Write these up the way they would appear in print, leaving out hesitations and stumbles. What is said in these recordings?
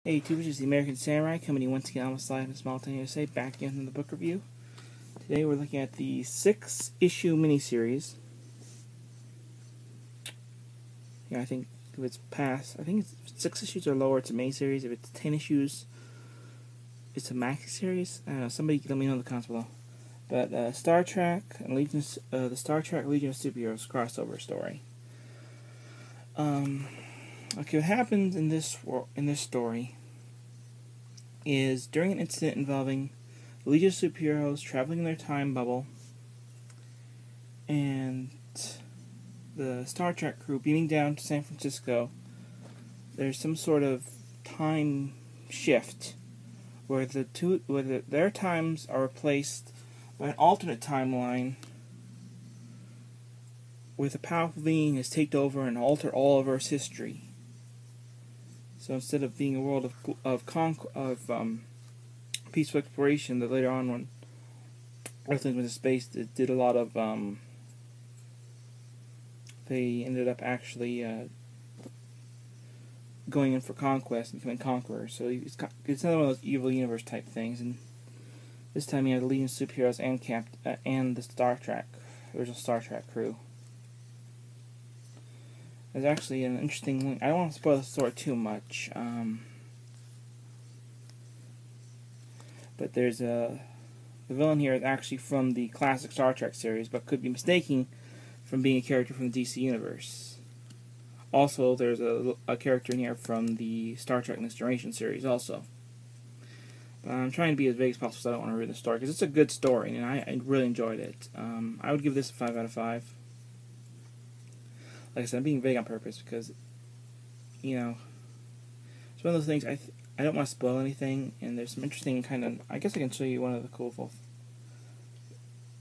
Hey YouTube, this is the American Samurai coming to you once again almost live in small town USA, back again from the book review. Today we're looking at the 6-issue miniseries. Yeah, I think if it's past, I think it's 6 issues or lower, it's a miniseries. If it's 10 issues, it's a maxi series. I don't know, somebody let me know in the comments below. But Star Trek and the Star Trek Legion of Superheroes crossover story. Okay, what happens in this story is during an incident involving the Legion of Superheroes traveling in their time bubble and the Star Trek crew beaming down to San Francisco, there's some sort of time shift where their times are replaced by an alternate timeline where the powerful being has taken over and altered all of Earth's history. So instead of being a world of peaceful exploration, that later on when Earthlings went to space, it did a lot of they ended up actually going in for conquest and becoming conquerors. So it's another one of those evil universe type things. And this time you have the Legion of Superheroes and the original Star Trek crew. There's actually an interesting link. I don't want to spoil the story too much, but there's the villain here is actually from the classic Star Trek series, but could be mistaken from being a character from the DC universe. Also, there's a character in here from the Star Trek Next Generation series also. But I'm trying to be as vague as possible, so I don't want to ruin the story, because it's a good story, and I really enjoyed it. I would give this a 5 out of 5. Like I said, I'm being vague on purpose because, you know, it's one of those things I don't want to spoil anything, and there's some interesting kind of, I guess I can show you one of the cool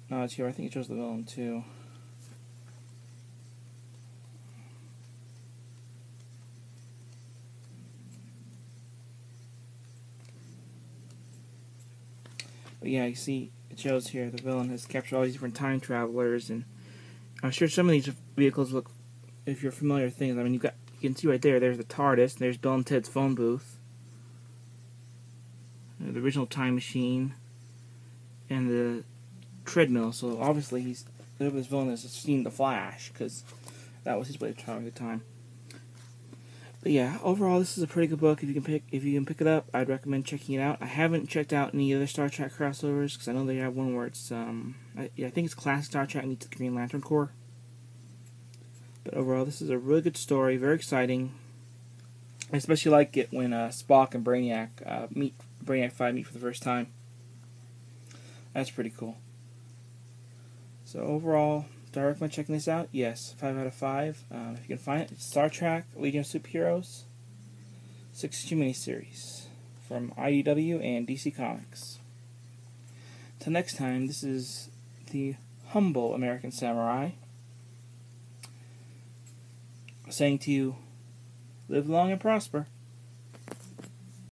nods here. I think it shows the villain too. But yeah, you see, it shows here the villain has captured all these different time travelers, and I'm sure some of these vehicles look, if you're familiar with things, I mean, you can see right there, there's the TARDIS, and there's Bill and Ted's phone booth, the original time machine, and the treadmill. So obviously this villain has seen the Flash, because that was his way of traveling the time. But yeah, overall this is a pretty good book. If you can pick it up, I'd recommend checking it out. I haven't checked out any other Star Trek crossovers, because I know they have one where it's I think it's classic Star Trek meets the Green Lantern Corps. But overall, this is a really good story, very exciting. I especially like it when Spock and Brainiac Brainiac 5 meet for the first time. That's pretty cool. So overall, do I recommend checking this out? Yes, 5 out of 5. If you can find it, it's Star Trek Legion of Superheroes 6-issue miniseries from IDW and DC Comics. Till next time, this is the humble American Samurai saying to you, live long and prosper.